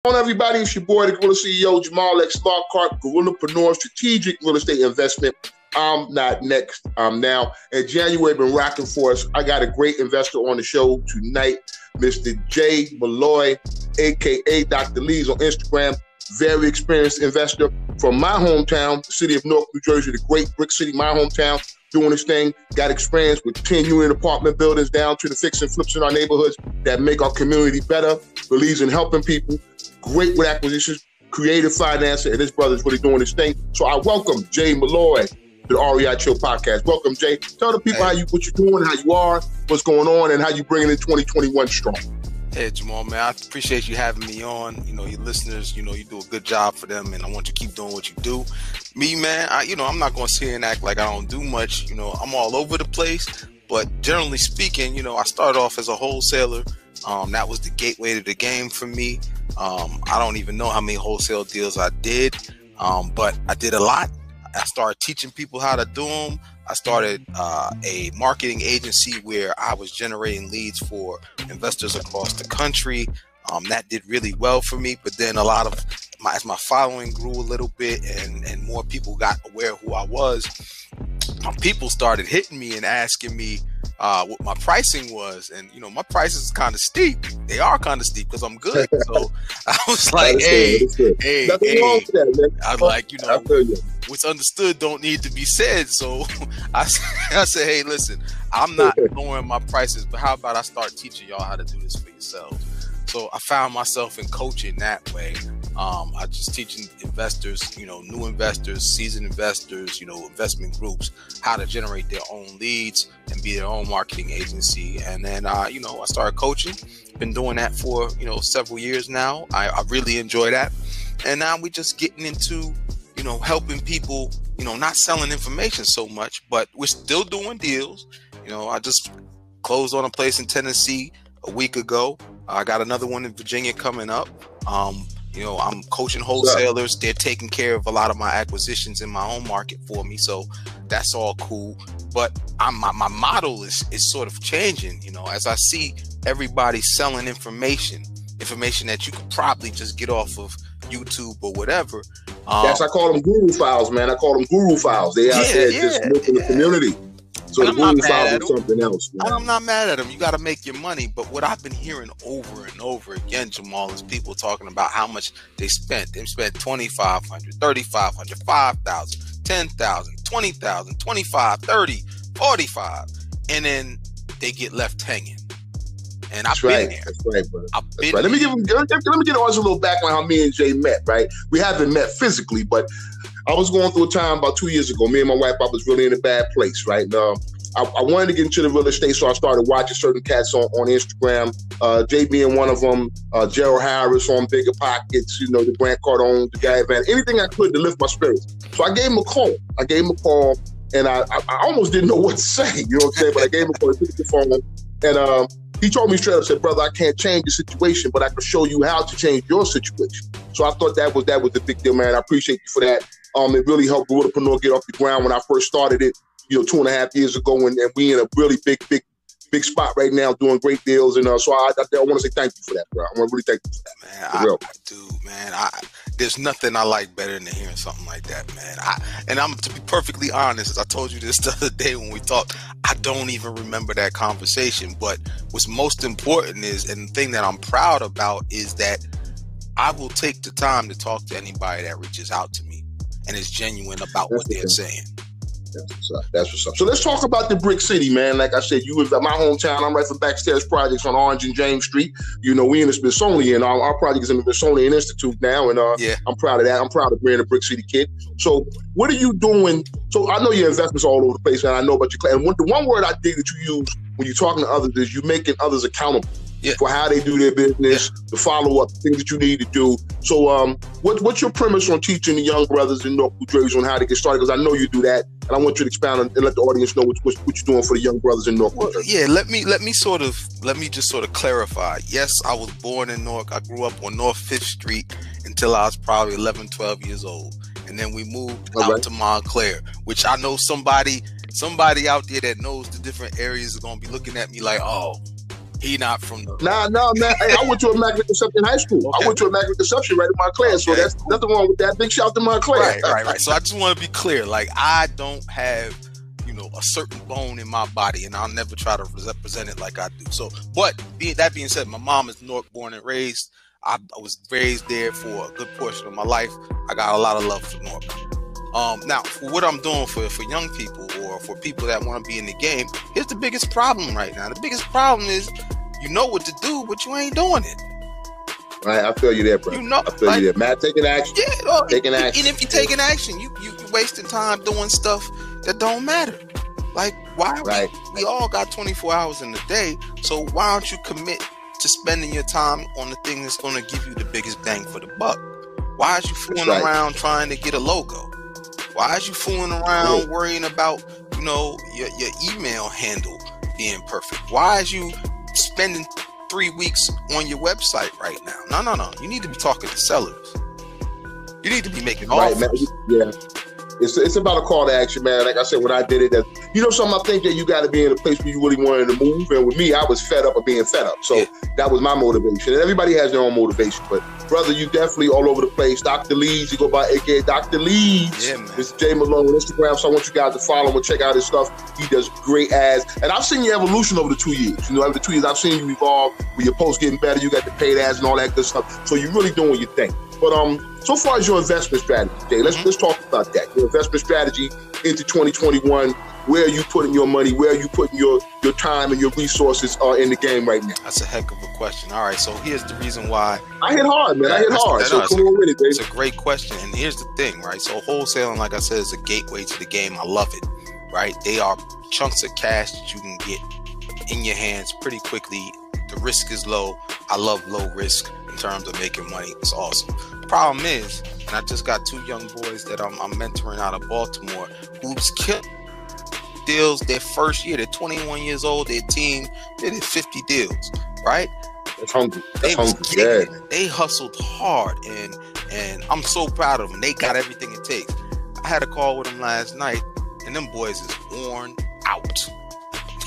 On everybody, it's your boy, the Gorilla CEO, Jamal X Lockhart, Guerillapreneur Strategic Real Estate Investment. I'm not next, I'm now. And January been rocking for us. I got a great investor on the show tonight, Mr. J. Malloy, aka Dr. LEADZ on Instagram. Very experienced investor from my hometown, the city of Newark, New Jersey, the great brick city, my hometown, doing this thing. Got experience with 10-unit apartment buildings down to the fix and flips in our neighborhoods that make our community better. Believes in helping people. Great with acquisitions, creative financing, and this brother's really doing this thing. So I welcome Jay Malloy to the REI Chill podcast. Welcome, Jay. Tell the people what you're doing, how you are, what's going on, and how you bringing in 2021 strong. Hey, Jamal, man, I appreciate you having me on. You know, your listeners, you do a good job for them, and I want you to keep doing what you do. Me, man, I'm not going to sit here and act like I don't do much. I'm all over the place, but generally speaking, I started off as a wholesaler. That was the gateway to the game for me. I don't even know how many wholesale deals I did, but I did a lot. I started teaching people how to do them. I started a marketing agency where I was generating leads for investors across the country. That did really well for me, but then as my following grew a little bit and more people got aware of who I was, people started hitting me and asking me what my pricing was, and my prices is kind of steep. They are kind of steep because I'm good. So I was like, hey, I was like, what's understood don't need to be said. So I said, hey, listen, I'm not lowering my prices, but how about I start teaching y'all how to do this for yourselves? So I found myself in coaching that way. I just teaching investors, new investors, seasoned investors, investment groups, how to generate their own leads and be their own marketing agency. And then, I started coaching. Been doing that for, several years now. I really enjoy that. And now we're just getting into, helping people, not selling information so much, but we're still doing deals. I just closed on a place in Tennessee a week ago. I got another one in Virginia coming up. I'm coaching wholesalers. They're taking care of a lot of my acquisitions in my own market for me. So that's all cool. But my model is sort of changing, as I see everybody selling information that you could probably just get off of YouTube or whatever. I call them guru files, man. I call them guru files. They out there just milking the community. So the guru files is something else, man. I'm not mad at them. You got to make your money. But what I've been hearing over and over again, Jamal, is people talking about how much they spent. They spent $2,500, $3,500, $5,000, $10,000, $20,000, $25,000, $30,000, $45,000, and then they get left hanging. And I've been there. That's right, brother. That's right. Let me get also a little background how me and Jay met, right? We haven't met physically, but I was going through a time about 2 years ago. Me and my wife, I was really in a bad place, right? And, I wanted to get into the real estate, so I started watching certain cats on Instagram. Jay being one of them, Gerald Harris on Bigger Pockets, the Grant Cardone, the guy Van, anything I could to lift my spirits. So I gave him a call. And I almost didn't know what to say, you know what I'm saying? But I gave him a call, he picked the phone, and he told me straight up, said, brother, I can't change the situation, but I can show you how to change your situation. So I thought that was the big deal, man. I appreciate you for that. It really helped Guerillapreneur get off the ground when I first started it, 2.5 years ago, and we in a really big spot right now doing great deals. And so I want to say thank you for that, bro. I want to really thank you for that. Man, I do, man. There's nothing I like better than hearing something like that, man. And I'm to be perfectly honest, as I told you this the other day when we talked, I don't even remember that conversation. But what's most important is, and the thing that I'm proud about is that I will take the time to talk to anybody that reaches out to me and is genuine about what they're saying. That's what's up. So let's talk about the brick city, man. Like I said, you was at my hometown. I'm right for Backstairs Projects on Orange and James Street. We in the Smithsonian. Our project is in the Smithsonian Institute now, and I'm proud of that. I'm proud of being a brick city kid. So what are you doing? So I know your investments all over the place, and I know about your client. And the one word I dig that you use when you're talking to others is you're making others accountable. For how they do their business, the follow-up, things that you need to do. So what's your premise on teaching the young brothers in North New Jersey on how to get started? Because I know you do that, and I want you to expound and let the audience know what you're doing for the young brothers in North New Jersey. Yeah, let me just sort of clarify. Yes, I was born in Newark. I grew up on North 5th Street until I was probably 11, 12 years old. And then we moved out to Montclair, which I know somebody out there that knows the different areas is going to be looking at me like, oh, He not from the Nah, man. Hey, I went to Immaculate Conception High School. Okay. I went to Immaculate Conception right in Montclair, so that's nothing wrong with that. Big shout out to Montclair. Right. So I just want to be clear. Like, I don't have, a certain bone in my body, and I'll never try to represent it like I do. So, but that being said, my mom is Newark born and raised. I was raised there for a good portion of my life. I got a lot of love for Newark. Now, for what I'm doing for young people or for people that want to be in the game, here's the biggest problem right now. The biggest problem is you know what to do, but you ain't doing it. Right, I feel you there, bro. I feel you there. Matt, taking action. Yeah, taking action. And if you're taking action, you're wasting time doing stuff that don't matter. Like, why? Right. We all got 24 hours in the day, so why don't you commit to spending your time on the thing that's going to give you the biggest bang for the buck? Why is you fooling around trying to get a logo? Why is you fooling around worrying about, your email handle being perfect? Why is you spending 3 weeks on your website right now? No. You need to be talking to sellers. You need to be making offers. Man. Yeah. It's about a call to action, man. Like I said, when I did it, something I think that you got to be in a place where you really wanted to move. And with me, I was fed up of being fed up. So that was my motivation. And everybody has their own motivation. But brother, you definitely all over the place. Dr. LEADZ, you go by AKA Dr. LEADZ. Yeah, man. Mr. J Malone on Instagram. So I want you guys to follow him and check out his stuff. He does great ads. And I've seen your evolution over the 2 years. Over the 2 years, I've seen you evolve with your posts getting better. You got the paid ads and all that good stuff. So you're really doing your thing. But so far as your investment strategy, Jay, let's talk about that. Your investment strategy into 2021. Where are you putting your money? Where are you putting your time and your resources in the game right now? That's a heck of a question. All right, so here's the reason why. I hit hard, man. I hit hard. So come on with it, baby. It's a great question. And here's the thing, right? So wholesaling, like I said, is a gateway to the game. I love it, right? They are chunks of cash that you can get in your hands pretty quickly. The risk is low. I love low risk in terms of making money. It's awesome. The problem is, and I just got 2 young boys that I'm mentoring out of Baltimore who's killed deals their first year. They're 21 years old. Their team, they did 50 deals, right? That's hungry. They hustled hard, and I'm so proud of them. They got everything it takes. I had a call with them last night, and them boys is worn out.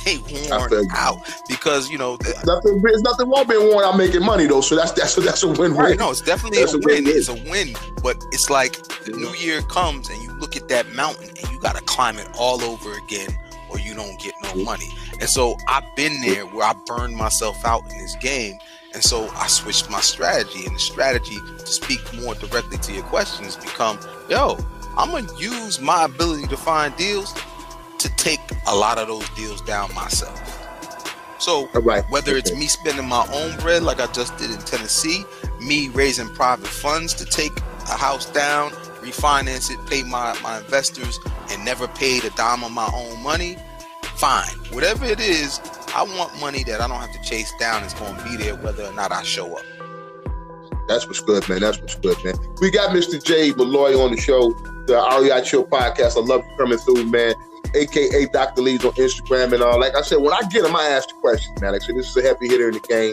They worn out because there's nothing wrong being worn out making money though. So that's a win-win. Right? No, it's definitely a win. It's a win, but it's like the new year comes and you look at that mountain and you got to climb it all over again, or you don't get no money. And so I've been there where I burned myself out in this game, and so I switched my strategy. And the strategy, to speak more directly to your question, has become, I'm gonna use my ability to find deals to take a lot of those deals down myself. So whether it's me spending my own bread like I just did in Tennessee, me raising private funds to take a house down, refinance it, pay my investors, and never paid a dime of my own money, fine. Whatever it is, I want money that I don't have to chase down. It's going to be there whether or not I show up. That's what's good, man. We got Mr. J Malloy on the show, the REI Chill podcast. I love you coming through, man. AKA Dr. LEADZ on Instagram. And like I said, when I get him, I ask the questions, man. Like I said, this is a heavy hitter in the game,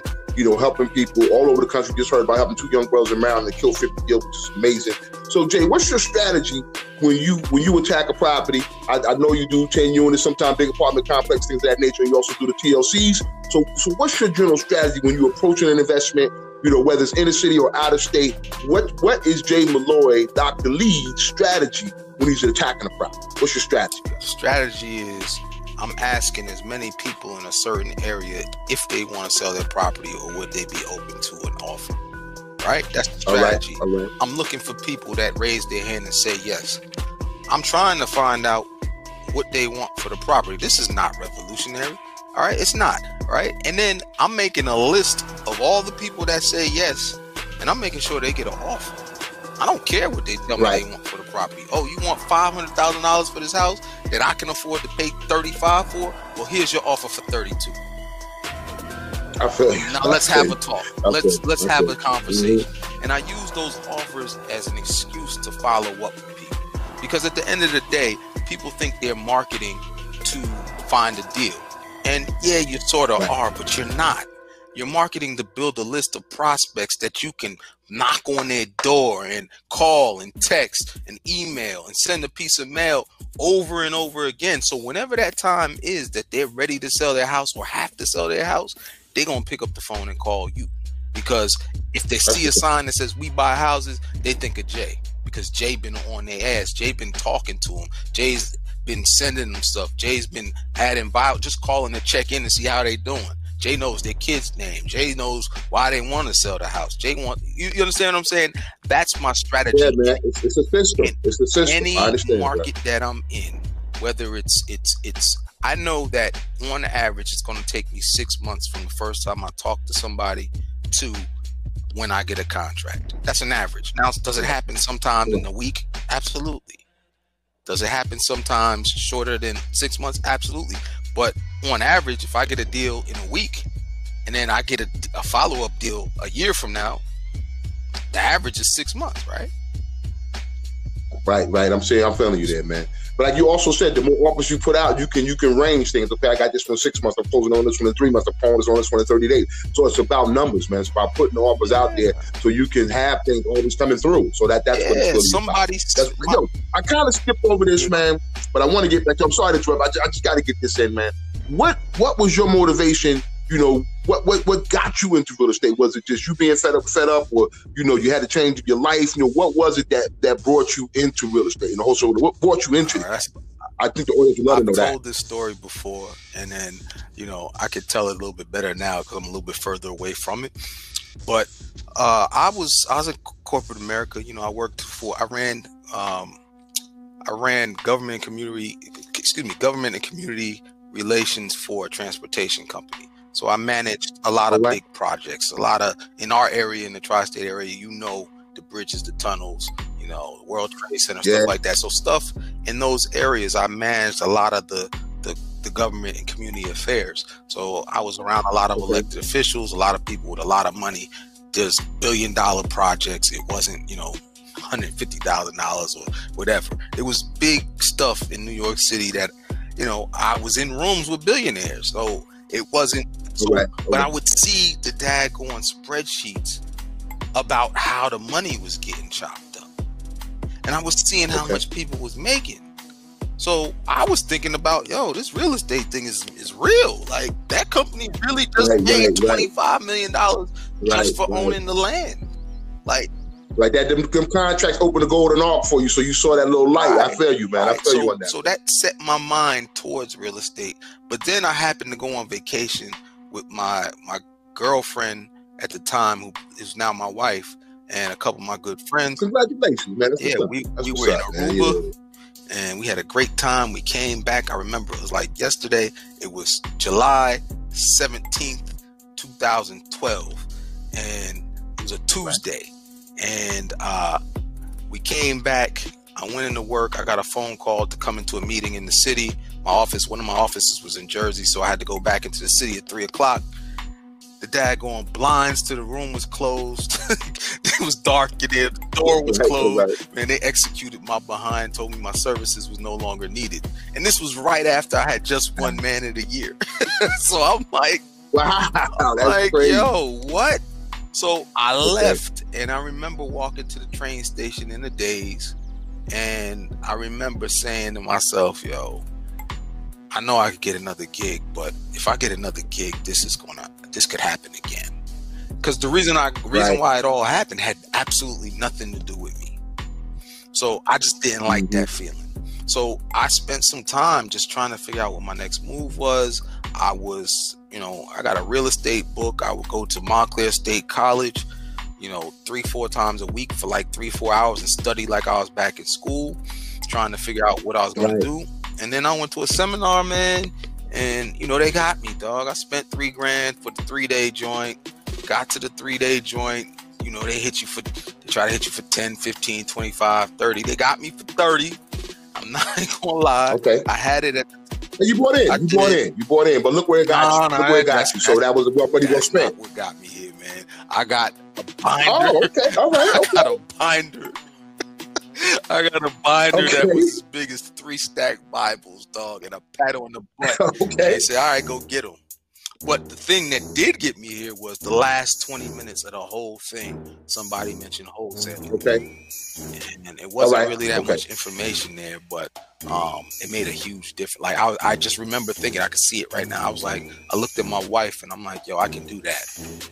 helping people all over the country. Just heard about helping 2 young brothers in Maryland to kill 50 deals, which is amazing. So, Jay, what's your strategy when you attack a property? I know you do 10 units, sometimes big apartment complex, things of that nature. And you also do the TLCs. So what's your general strategy when you're approaching an investment, whether it's in the city or out of state? What is Jay Malloy, Dr. LEADZ strategy when he's attacking a property? What's your strategy? Strategy is I'm asking as many people in a certain area if they want to sell their property or would they be open to an offer. Right? That's the strategy. All right. I'm looking for people that raise their hand and say yes. I'm trying to find out what they want for the property. This is not revolutionary. All right, it's not, right? And then I'm making a list of all the people that say yes, and I'm making sure they get an offer. I don't care what they tell me they want for the property. Oh, you want $500,000 for this house that I can afford to pay $35,000 for? Well, here's your offer for $32,000. I feel you. Now let's have a talk. Let's have a conversation. And I use those offers as an excuse to follow up with people, because at the end of the day, people think they're marketing to find a deal. And yeah, you sort of are, but you're not. You're marketing to build a list of prospects that you can knock on their door and call and text and email and send a piece of mail over and over again. So whenever that time is that they're ready to sell their house or have to sell their house, they're going to pick up the phone and call you. Because if they see a sign that says we buy houses, they think of Jay. Because Jay been on their ass. Jay been talking to them. Jay's been sending them stuff. Jay's been adding bio, just calling to check in and see how they doing. Jay knows their kid's name. Jay knows why they want to sell the house. Jay want you understand what I'm saying? That's my strategy. Yeah, man. It's a system. It's a system. Any market that I'm in, whether it's I know that on average it's going to take me 6 months from the first time I talk to somebody to when I get a contract. That's an average. Now, does it happen sometimes in a week? Absolutely. Does it happen sometimes shorter than 6 months? Absolutely. But on average, if I get a deal in a week and then I get a follow-up deal a year from now, the average is 6 months, right? Right. I'm feeling you there, man. But like you also said, the more offers you put out, you can range things. Okay, I got this one in 6 months. I'm closing on this one in 3 months. I'm closing on this one in 30 days. So it's about numbers, man. It's about putting the offers out there so you can have things always coming through. So that's what it's really about. I kind of skipped over this, man, but I want to get back to. I'm sorry to interrupt. I just got to get this in, man. What was your motivation? You know, what got you into real estate? Was it just you being fed up, or you had to change your life? What was it that brought you into real estate? And also, what brought you into it? I think the audience would love to know that. I've told this story before, and then I could tell it a little bit better now because I'm a little bit further away from it. But I was in corporate America. I ran government and community relations for a transportation company. So I managed a lot of big projects, in our area, in the tri-state area, the bridges, the tunnels, the World Trade Center, stuff like that. So stuff in those areas, I managed a lot of the government and community affairs. So I was around a lot of elected officials, a lot of people with a lot of money. There's billion-dollar projects. It wasn't, $150,000 or whatever. It was big stuff in New York City that, I was in rooms with billionaires. So it wasn't. But I would see the daggone spreadsheets about how the money was getting chopped up. And I was seeing how much people was making. So I was thinking about, this real estate thing is real. Like, that company really just paid $25 million just for owning the land. Like that, them contracts opened the golden arc for you, so you saw that little light. I feel you, man. I feel you on that. So that set my mind towards real estate. But then I happened to go on vacation with my girlfriend at the time, who is now my wife, and a couple of my good friends. Congratulations, man. We were in Aruba, and we had a great time. We came back. I remember it was like yesterday. It was July 17th, 2012, and it was a Tuesday. And we came back. I went into work. I got a phone call to come into a meeting in the city. One of my offices was in Jersey, so I had to go back into the city at 3 o'clock. The daggone blinds to the room was closed. It was dark in there. The door was closed. Man, they executed my behind, told me my services was no longer needed. And this was right after I had just won Man of the Year. So I'm like, wow, that's crazy. Yo, what? So I left, and I remember walking to the train station in the days, and I remember saying to myself, I know I could get another gig, but if I get another gig, this could happen again. Because the reason why it all happened had absolutely nothing to do with me. So I just didn't like that feeling. So I spent some time just trying to figure out what my next move was. I got a real estate book. I would go to Montclair State College, 3-4 times a week for like 3-4 hours and study like I was back in school, trying to figure out what I was going to do. And then I went to a seminar, man, and they got me, dog. I spent $3,000 for the 3-day joint. Got to the 3-day joint. They try to hit you for 10, 15, 25, 30. They got me for 30. I'm not gonna lie. Okay. I had it at you bought in. But look where it got you. Look where it got you. So that was what you gonna spend. What got me here, man? I got a binder. Oh, okay. All right. Okay. I got a binder. That was as big as 3 stacked Bibles, dog, and a pat on the butt. Okay. They said, all right, go get them. But the thing that did get me here was the last 20 minutes of the whole thing. Somebody mentioned wholesaling. Okay. And it wasn't really that much information there, but it made a huge difference. Like I just remember thinking, I could see it right now. I was like, I looked at my wife and I'm like, yo, I can do that.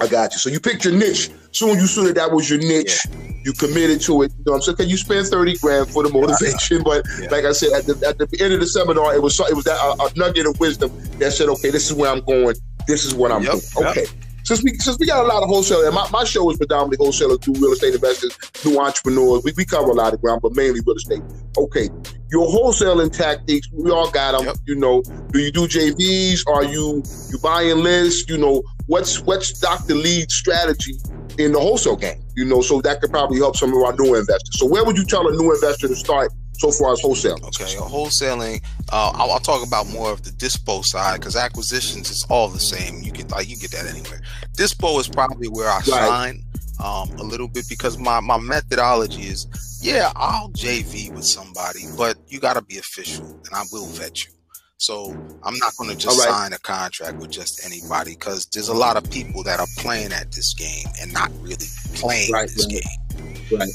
I got you. So you picked your niche. Soon you saw that was your niche. Yeah. You committed to it. You know what I'm saying? Because you spent 30 grand for the motivation, but like I said, at the end of the seminar, it was that a nugget of wisdom that said, okay, this is where I'm going. This is what I'm doing. Okay. Since we got a lot of wholesalers, and my show is predominantly wholesalers, through real estate investors, through entrepreneurs. We cover a lot of ground, but mainly real estate. Okay, your wholesaling tactics, we all got them. You know, do you do JVs? Are you buying lists? You know, what's Dr. LEADZ strategy in the wholesale game? You know, so that could probably help some of our new investors. So where would you tell a new investor to start so far as wholesaling? Okay, wholesaling, I'll talk about more of the dispo side, because acquisitions is all the same. You get that anywhere. Dispo is probably where I shine a little bit, because my methodology is, I'll JV with somebody, but you got to be official, and I will vet you. So I'm not going to just sign a contract with just anybody, because there's a lot of people that are playing at this game and not really playing this game. Right.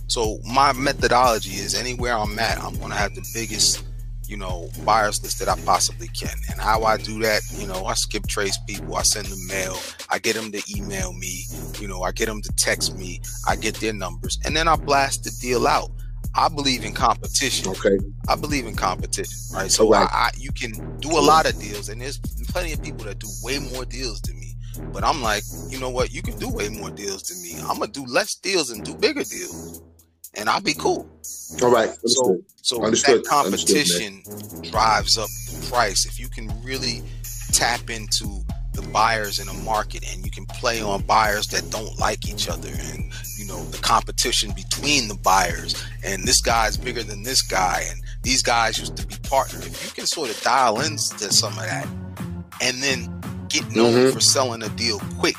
So my methodology is, anywhere I'm at, I'm going to have the biggest, buyers list that I possibly can. And how I do that, I skip trace people. I send them mail. I get them to email me. I get them to text me. I get their numbers, and then I blast the deal out. I believe in competition. Okay. I believe in competition, right? So you can do a lot of deals, and there's plenty of people that do way more deals than me. But I'm like, you know what? You can do way more deals than me. I'm gonna do less deals and do bigger deals, and I'll be cool. All right. So that competition drives up the price. If you can really tap into the buyers in a market, and you can play on buyers that don't like each other, and the competition between the buyers, and this guy's bigger than this guy, and these guys used to be partners. If you can sort of dial into some of that, and then get known for selling a deal quick.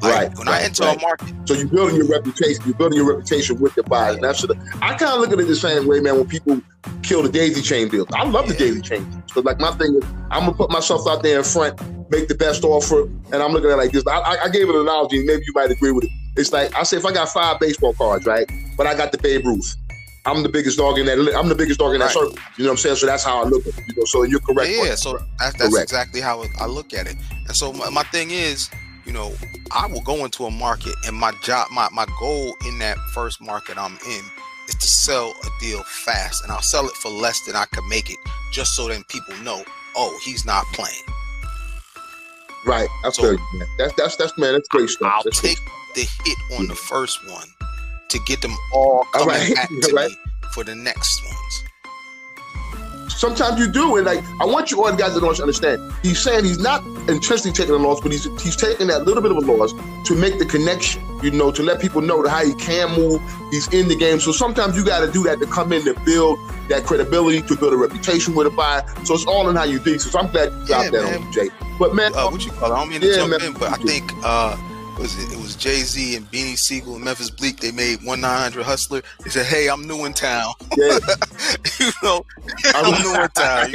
When I enter a market, so you're building your reputation. You're building your reputation with the buyers. And that's I kind of look at it the same way, man. When people kill the daisy chain deals, I love the daisy chain deals. So like, my thing is, I'm gonna put myself out there in front, make the best offer, and I'm looking at it like this. I gave it an analogy, and maybe you might agree with it. It's like, I say, if I got 5 baseball cards, right, but I got the Babe Ruth, I'm the biggest dog in that. I'm the biggest dog in that circle. You know what I'm saying? So that's how I look at it. So you're correct. Yeah. So that's exactly how I look at it. And so my thing is, I will go into a market, and my goal in that first market I'm in is to sell a deal fast, and I'll sell it for less than I can make it, just so then people know, oh, he's not playing. Right. I feel you, man. That's great stuff. I'll take the hit on the first one to get them all coming back to me for the next ones. Sometimes you do, and like, I want you all guys to understand. He's saying he's not intentionally taking a loss, but he's taking that little bit of a loss to make the connection, to let people know how he can move. He's in the game. So sometimes you got to do that to come in to build that credibility, to build a reputation with a buyer. So it's all in how you do. So I'm glad you dropped that on Jay. But man, what you call it? I don't mean to jump in, but I think it was Jay-Z and Beanie Siegel and Memphis Bleak. They made 1-900 Hustler. They said, hey, I'm new in town. Yeah. I'm new in town.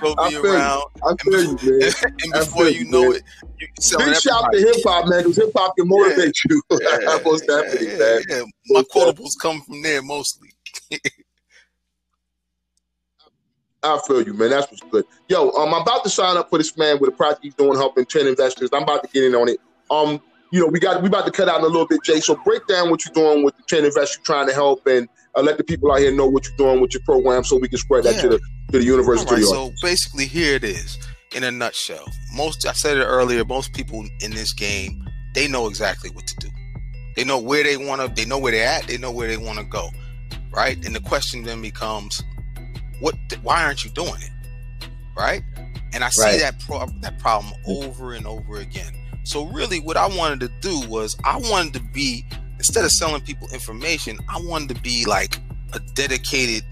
Go be around. I feel you, man. And before you know it, you can sell. Big shout to hip hop, man, because hip hop can motivate you. Most definitely, man. Yeah. My quotables come from there mostly. I feel you, man. That's what's good. Yo, I'm about to sign up for this man with a project he's doing, helping 10 investors. I'm about to get in on it. We about to cut out in a little bit, Jay. So break down what you're doing with the 10 investors you're trying to help, and let the people out here know what you're doing with your program, so we can spread that to the universe. Right, so basically, here it is in a nutshell. I said it earlier. Most people in this game, they know exactly what to do. They know where they want to. They know where they're at. They know where they want to go. Right, and the question then becomes, why aren't you doing it? Right, and I see that problem over and over again. So really what I wanted to do was, I wanted to be, instead of selling people information, I wanted to be like a dedicated,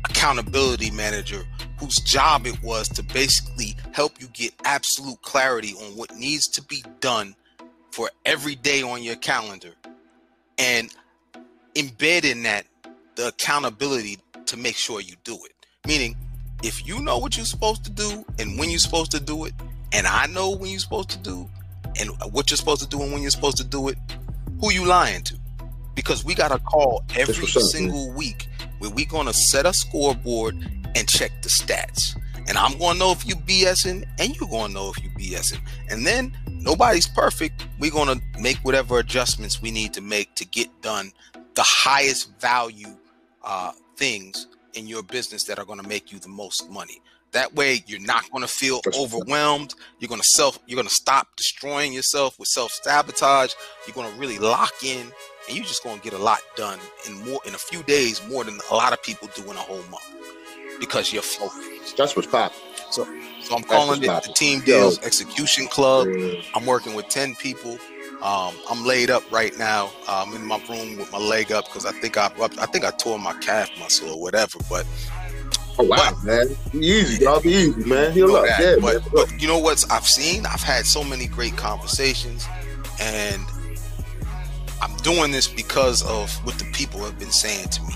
accountability manager whose job it was to basically help you get absolute clarity on what needs to be done for every day on your calendar, and embed in that the accountability to make sure you do it. Meaning, if you know what you're supposed to do and when you're supposed to do it, and I know when you're supposed to do and what you're supposed to do and when you're supposed to do it, who you lying to? Because we got a call every single week where we going to set a scoreboard and check the stats. And I'm going to know if you BSing, and you're going to know if you BSing. And then nobody's perfect. We're going to make whatever adjustments we need to make to get done the highest value things in your business that are going to make you the most money. That way, you're not going to feel overwhelmed. You're going to stop destroying yourself with self-sabotage. You're going to really lock in, and you're just going to get a lot done in a few days, more than a lot of people do in a whole month, because you're focused. That's what's popping. So I'm calling it the Team Deals Execution Club. I'm working with 10 people. I'm laid up right now. I'm in my room with my leg up because I think I tore my calf muscle or whatever. But oh wow, man, be easy, y'all. Be easy, man. Heal up, yeah, but you know what I've seen? I've had so many great conversations, and I'm doing this because of what the people have been saying to me.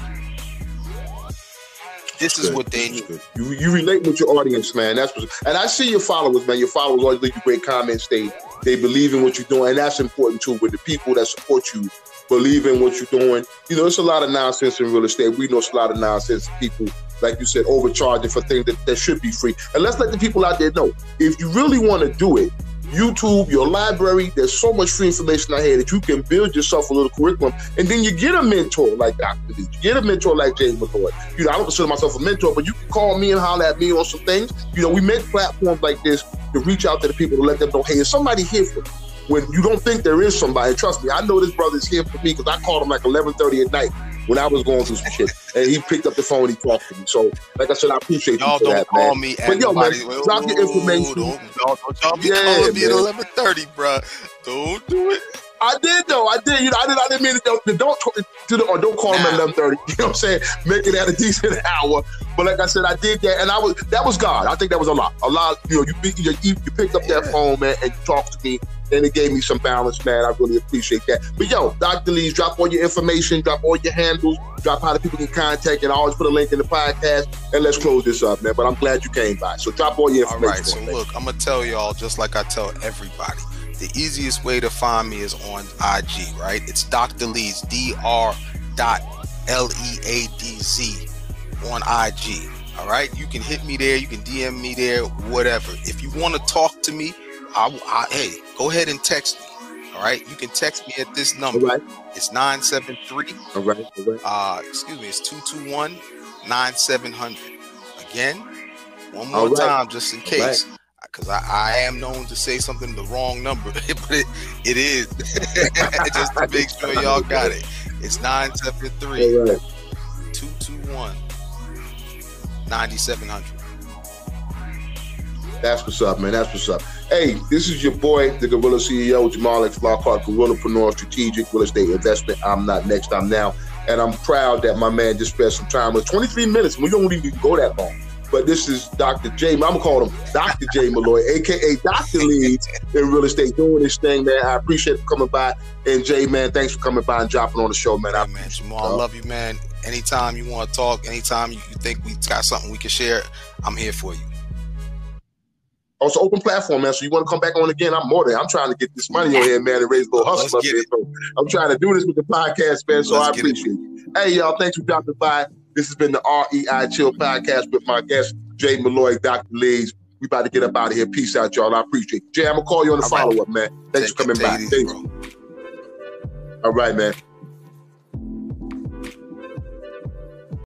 This is what they need. You relate with your audience, man. And I see your followers, man. Your followers always leave you great comments. They believe in what you're doing, and that's important too. With the people that support you, believe in what you're doing. You know, it's a lot of nonsense in real estate. We know it's a lot of nonsense. People, like you said, overcharging for things that should be free. And let's let the people out there know, if you really want to do it, YouTube, your library, there's so much free information out here that you can build yourself a little curriculum, and then you get a mentor like Dr. LEADZ. You get a mentor like Jay Malloy. You know, I don't consider myself a mentor, but you can call me and holler at me on some things. You know, we make platforms like this to reach out to the people to let them know, hey, is somebody here for me? When you don't think there is somebody, trust me, I know this brother's here for me because I called him like 11:30 at night when I was going through some shit, and he picked up the phone and he talked to me. So, like I said, I appreciate you for that, man. Call me but yo, man, drop your information. Don't y'all be calling me at 11:30, bro. Don't do it. I did though. I did. You know, I didn't mean to don't call him at 11:30. You know what I'm saying? Make it at a decent hour. But like I said, I did that, and that was God. I think that was a lot. You know, you picked up that phone, man, and you talked to me, and it gave me some balance, man. I really appreciate that. But yo, Dr. LEADZ, drop all your information, drop all your handles, drop how the people can contact, and I always put a link in the podcast. And let's close this up, man. But I'm glad you came by. So drop all your information. All right. So look, I'm gonna tell y'all just like I tell everybody. The easiest way to find me is on IG, right? It's Dr. LEADZ, Dr.LEADZ on IG, all right? You can hit me there. You can DM me there, whatever. If you want to talk to me, hey, go ahead and text me, all right? You can text me at this number. Right. It's 973. All right. Excuse me, it's 221-9700. Again, one more time, just in case. Right. Because I am known to say something the wrong number, but it is. Just to make sure y'all got it. It's 973-221-9700. That's what's up, man. That's what's up. Hey, this is your boy, the Guerrilla CEO, Jamal Lockhart, Guerillapreneur, Strategic Real Estate Investment. I'm not next, I'm now. And I'm proud that my man just spent some time with 23 minutes. We don't even go that long. But this is Dr. J. I'm going to call him Dr. J. Malloy, a.k.a. Dr. LEADZ in real estate, doing this thing, man. I appreciate you coming by. And Jay, man, thanks for coming by and dropping on the show, man. Hey, man, Jamal, I love you, man. Anytime you want to talk, anytime you think we got something we can share, I'm here for you. Oh, it's an open platform, man. So you want to come back on again? I'm trying to get this money on here, man, and raise a little hustle up here. So I'm trying to do this with the podcast, man. So I appreciate it. Hey, y'all, thanks for dropping by. This has been the REI Chill Podcast with my guest, Jay Malloy, Dr. LEADZ. We about to get up out of here. Peace out, y'all. I appreciate it. Jay, I'm going to call you on the follow-up, man. Thanks for coming by. Bro. All right, man.